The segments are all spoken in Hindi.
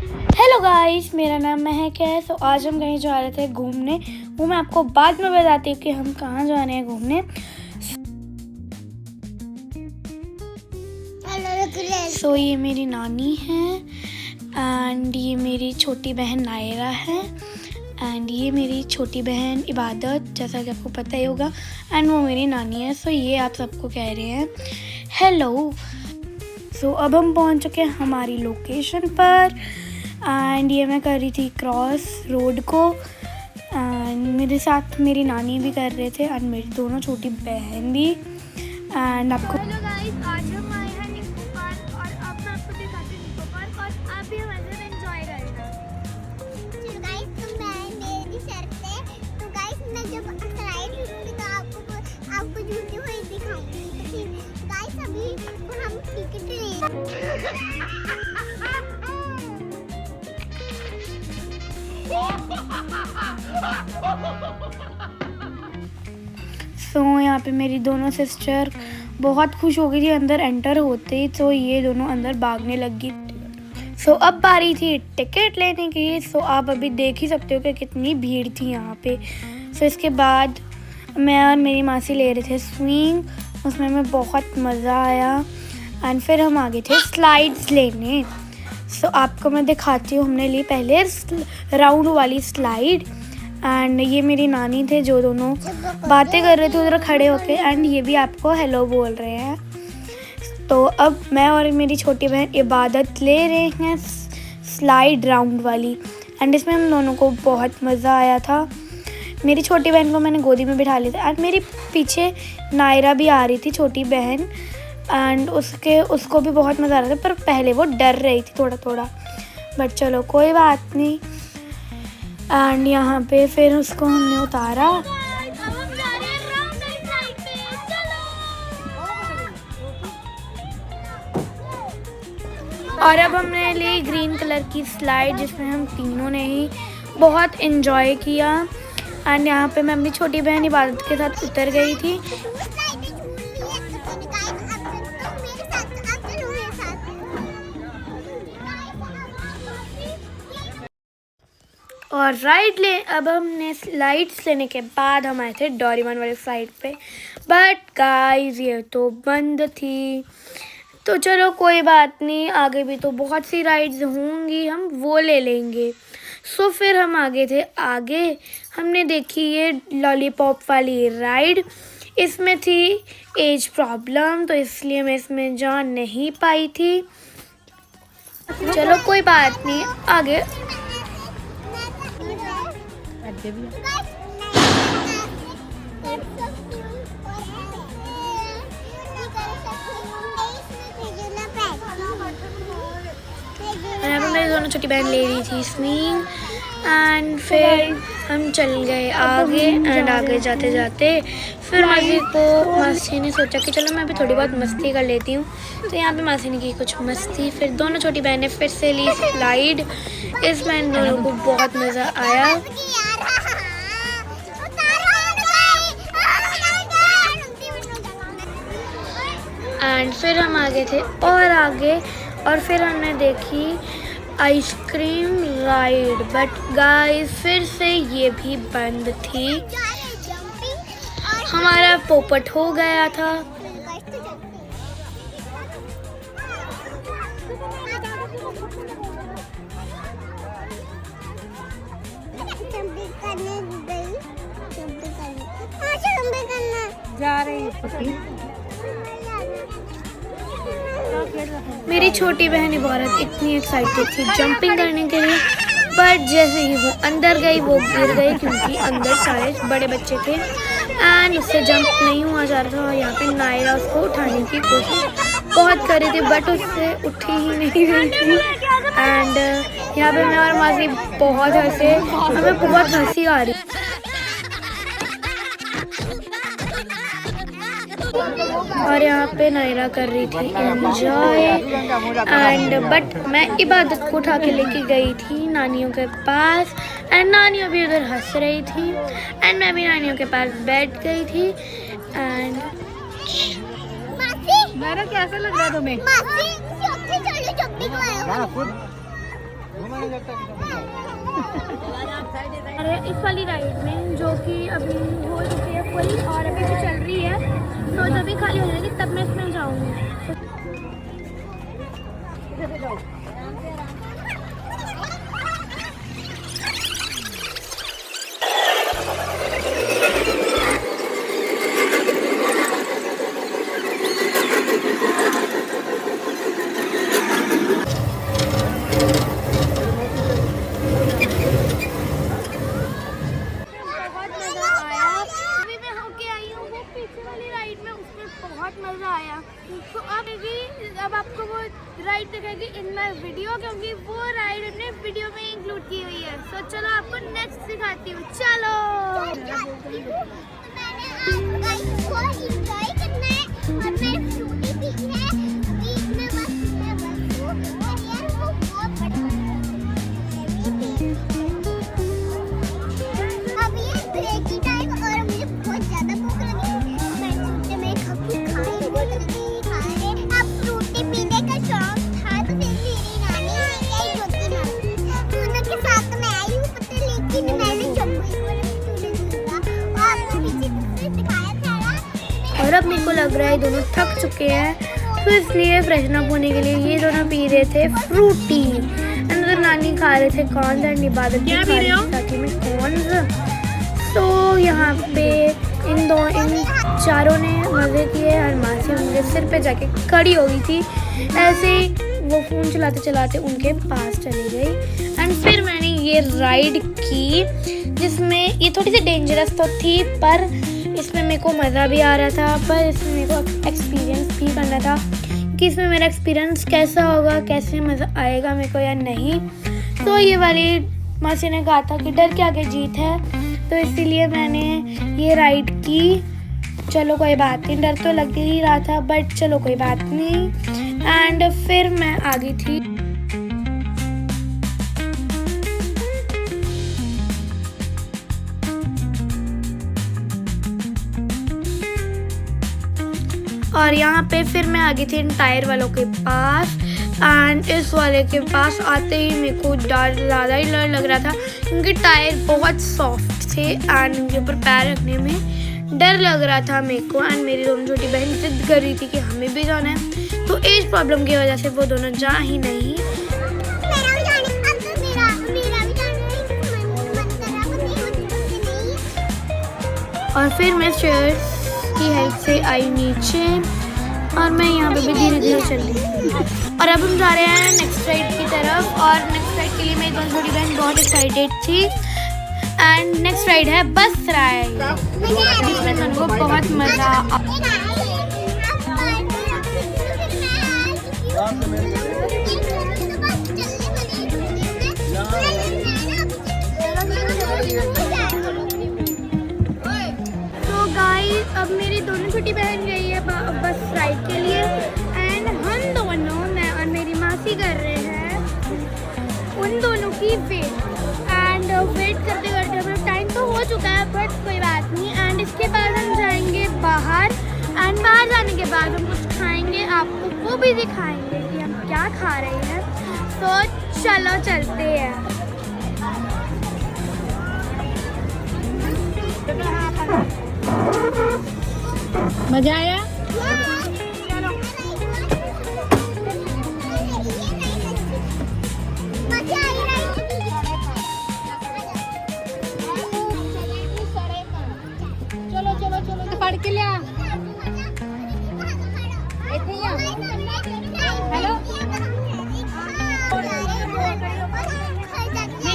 हेलो गाइस, मेरा नाम महक है। तो आज हम कहीं जा रहे थे घूमने। वो मैं आपको बाद में बताती हूँ कि हम कहाँ जा रहे हैं घूमने। सो ये मेरी नानी है एंड ये मेरी छोटी बहन नायरा है एंड ये मेरी छोटी बहन इबादत, जैसा कि आपको पता ही होगा। एंड वो मेरी नानी है। सो ये आप सबको कह रहे हैं हेलो। सो अब हम पहुँच चुके हैं हमारी लोकेशन पर एंड ये मैं कर रही थी क्रॉस रोड को एंड मेरे साथ मेरी नानी भी कर रहे थे एंड मेरी दोनों छोटी बहन भी। एंड आपको हेलो गाइस, आज हम आए हैं निको पार्क और अब मैं आपको दिखाती हूँ निको पार्क और आप भी हमारे साथ एंजॉय करना। तो गाइस, मेरी शर्त है। तो गाइस, मैं जब स्लाइड करूँगी तो आपको झूठी हुई दिखाऊंगी। तो गाइस, अभी हम टिकट ले सो यहाँ पे मेरी दोनों सिस्टर बहुत खुश हो गई थी अंदर एंटर होते ही। तो ये दोनों अंदर भागने लगी। सो अब बारी थी टिकट लेने की। सो आप अभी देख ही सकते हो कि कितनी भीड़ थी यहाँ पे। सो इसके बाद मैं और मेरी मासी ले रहे थे स्विंग, उसमें हमें बहुत मज़ा आया एंड फिर हम आगे थे स्लाइड्स लेने। सो आपको मैं दिखाती हूँ। हमने ली पहले राउंड वाली स्लाइड एंड ये मेरी नानी थे जो दोनों बातें कर रहे थे उधर खड़े होके एंड ये भी आपको हेलो बोल रहे हैं। तो अब मैं और मेरी छोटी बहन इबादत ले रहे हैं स्लाइड राउंड वाली एंड इसमें हम दोनों को बहुत मज़ा आया था। मेरी छोटी बहन को मैंने गोदी में बिठा लिया था एंड मेरी पीछे नायरा भी आ रही थी, छोटी बहन, एंड उसको भी बहुत मज़ा आ रहा था। पर पहले वो डर रही थी थोड़ा थोड़ा, बट चलो कोई बात नहीं। एंड यहाँ पे फिर उसको हमने उतारा और अब हमने ली ग्रीन कलर की स्लाइड जिसमें हम तीनों ने ही बहुत इन्जॉय किया। एंड यहाँ पे मैं अपनी छोटी बहन इबादत के साथ उतर गई थी और अब हमने स्लाइड्स लेने के बाद हम आए थे डोरेमोन वाले साइड पे, बट गाइस ये तो बंद थी। तो चलो कोई बात नहीं, आगे भी तो बहुत सी राइड्स होंगी, हम वो ले लेंगे। सो फिर हम आगे थे। आगे हमने देखी ये लॉलीपॉप वाली राइड। इसमें थी एज प्रॉब्लम तो इसलिए मैं इसमें जा नहीं पाई थी। चलो कोई बात नहीं, आगे मेरी दोनों छोटी बहन ले रही थी स्विंग एंड फिर हम चल गए आगे। एंड आगे जाते जाते फिर मासी ने सोचा कि चलो मैं अभी थोड़ी बहुत मस्ती कर लेती हूँ। तो यहाँ पे मासी ने की कुछ मस्ती, फिर दोनों छोटी बहनें फिर से ली स्लाइड। इसमें इन दोनों को बहुत मज़ा आया एंड फिर हम आगे थे और आगे, और फिर हमने देखी आइसक्रीम राइड, बट गाइस फिर से ये भी बंद थी। हमारा पोपट हो गया था। जा रही है। मेरी छोटी बहन इबादत इतनी एक्साइटेड थी जंपिंग करने के लिए, बट जैसे ही वो अंदर गई वो गिर गई क्योंकि अंदर सारे बड़े बच्चे थे एंड उससे जंप नहीं हुआ जा रहा था। और यहाँ पे नायरा उसको उठाने की कोशिश बहुत कर रही थी बट उससे उठी ही नहीं रही थी। एंड यहाँ पे मैं और मासी बहुत हंसे, हमें बहुत हंसी आ रही। और यहाँ पे नायरा कर रही थी एंजॉय एंड बट मैं इबादत को उठा के लेके गई थी नानियों के पास एंड नानियों भी उधर हंस रही थी एंड मैं भी नानियों के पास बैठ गई थी। एंड कैसा लग रहा है तुम्हें? अरे इस वाली राइड में जो कि अभी हो चुकी है फुल और अभी भी चल रही है, तो जब भी खाली हो जाएगी तब मैं इसमें जाऊँगी। बहुत मज़ा आया। तो अब आपको वो राइड दिखाएगी इन माई वीडियो, क्योंकि वो राइड अपने वीडियो में इंक्लूड की हुई है। तो चलो आपको नेक्स्ट दिखाती हूँ, चलो। और अब मेरे को लग रहा है दोनों थक चुके हैं, तो इसलिए फ्रेशन अप होने के लिए ये दोनों पी रहे थे फ्रूटी। अंदर नानी खा रहे थे कॉर्न्स एंड इबादत भी खा रही थी साथ में कॉर्न्स। तो यहाँ पे इन चारों ने मज़े किए और मासी उनके सिर पे जाके खड़ी हो गई थी। ऐसे ही वो फ़ोन चलाते चलाते उनके पास चली गई। एंड फिर मैंने ये राइड की, जिसमें ये थोड़ी सी डेंजरस तो थी, पर इसमें मेरे को मज़ा भी आ रहा था, पर इसमें मेरे को एक्सपीरियंस भी करना था कि इसमें मेरा एक्सपीरियंस कैसा होगा, कैसे मज़ा आएगा मेरे को या नहीं। तो ये वाली मासी ने कहा था कि डर के आगे जीत है, तो इसीलिए मैंने ये राइड की। चलो कोई बात नहीं, डर तो लग ही रहा था, बट चलो कोई बात नहीं। एंड फिर मैं आ गई थी और यहाँ पे फिर मैं आ गई थी इन टायर वालों के पास। एंड इस वाले के पास आते ही मेरे को ज़्यादा ही डर लग रहा था, क्योंकि टायर बहुत सॉफ्ट थे एंड उनके ऊपर पैर रखने में डर लग रहा था मेरे को। एंड मेरी दोनों छोटी बहन जिद कर रही थी कि हमें भी जाना है, तो एज प्रॉब्लम की वजह से वो दोनों जा ही नहीं। और फिर मैं स्टेयर्स की हेल्प से आई नीचे और मैं यहाँ पे भी धीरे धीरे चल रही हूँ। और अब हम जा रहे हैं नेक्स्ट राइड की तरफ। और नेक्स्ट राइड के लिए मेरी दोनों छोटी बहन बहुत एक्साइटेड थी। एंड नेक्स्ट राइड है बस राइड, जिसमें हमको बहुत मज़ा अब मेरी दोनों छोटी बहन गई है बस राइड के लिए। एंड हम दोनों, मैं और मेरी मासी, कर रहे हैं उन दोनों की वेट। एंड वेट करते करते हमारा टाइम तो हो चुका है, बट कोई बात नहीं। एंड इसके बाद हम जाएंगे बाहर, एंड बाहर जाने के बाद हम कुछ खाएंगे, आपको वो भी दिखाएंगे कि हम क्या खा रहे हैं। तो चलो चलते हैं। मजा आया? चलो चलो चलो पढ़ के लिया। हेलो,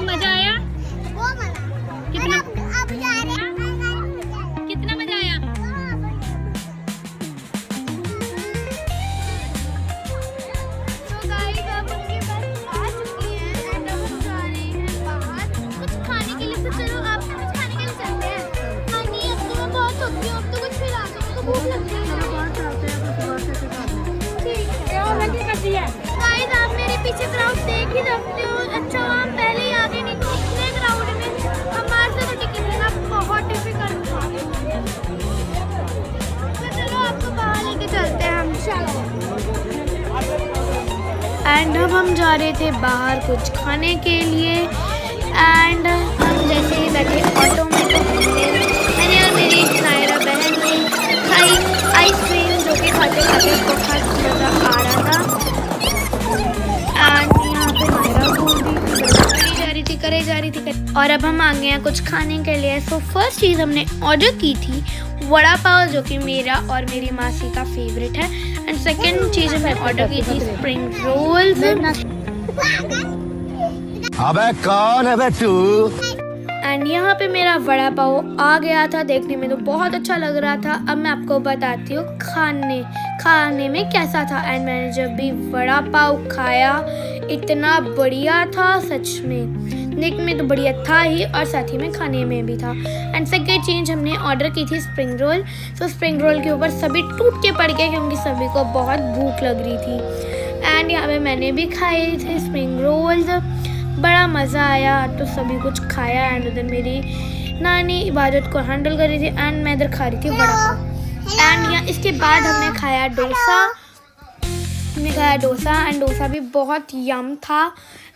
मजा आया? कितना कितना मजा आया? तो गाइस अब उनके बस आ चुकी है एंड अब हम जा रहे हैं बाहर कुछ खाने के लिए। तो चलो आप कुछ खाने के लिए चलते हैं। हाँ नहीं, अब तो मैं बहुत थकी हूँ, अब तो कुछ खिला दो, मुझको भूख लगती है। ठीक है, और लगी करती है। गाइस आप मेरे पीछे क्राउड देख ही सकते हो। अच्छा हम पहले ही आगे नहीं तो इतने क्राउड में हमारे से तो टिकट लेना बहुत डिफिकल्ट था। तो चलो आपको बाहर लेके चलते हैं हम। चलो। एंड अब हम जा रहे थे बाहर कुछ खाने के लिए। एंड हम जैसे ही बैठे ऑटो में तो मैंने और मेरी नायरा बहन ने खाई आइसक्रीम, जो कि खाते खाते बहुत मज़ा आ रहा था। एंड यहाँ पे नायरा बोल रही थी करे जा रही थी। और अब हम आ गए हैं कुछ खाने के लिए। सो फर्स्ट चीज़ हमने ऑर्डर की थी वड़ा पाव, जो कि मेरा और मेरी मासी का फेवरेट है। एंड सेकेंड चीज़ हमने ऑर्डर की थी स्प्रिंग रोल्स। अबे कौन है बे तू? एंड यहाँ पे मेरा वड़ा पाव आ गया था, देखने में तो बहुत अच्छा लग रहा था। अब मैं आपको बताती हूँ खाने में कैसा था। एंड मैंने जब भी वड़ा पाव खाया इतना बढ़िया था, सच में देखने में तो बढ़िया था ही और साथ ही में खाने में भी था। एंड सेकेंड चीज़ हमने ऑर्डर की थी स्प्रिंग रोल। तो स्प्रिंग रोल के ऊपर सभी टूट के पड़ गए क्योंकि सभी को बहुत भूख लग रही थी। एंड यहाँ पे मैंने भी खाए थे स्प्रिंग रोल्स, बड़ा मज़ा आया। तो सभी कुछ खाया। एंड उधर मेरी नानी इबादत को हैंडल कर रही थी एंड मैं इधर खा रही थी वड़ा पाव। एंड यहाँ इसके बाद हमने खाया डोसा। एंड डोसा भी बहुत यम था।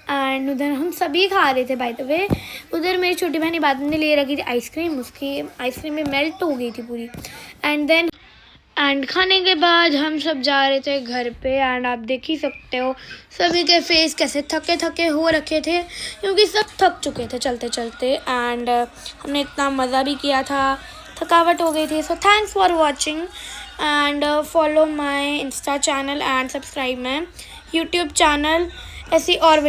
एंड उधर हम सभी खा रहे थे। बाय द वे उधर मेरी छोटी बहन इबादत ने ले रखी थी आइसक्रीम, उसकी आइसक्रीम में मेल्ट हो गई थी पूरी। एंड खाने के बाद हम सब जा रहे थे घर पे। एंड आप देख ही सकते हो सभी के फेस कैसे थके थके हो रखे थे क्योंकि सब थक चुके थे चलते चलते। एंड हमने इतना मज़ा भी किया था, थकावट हो गई थी। So thanks for watching and follow my Insta channel and subscribe my YouTube channel. ऐसी और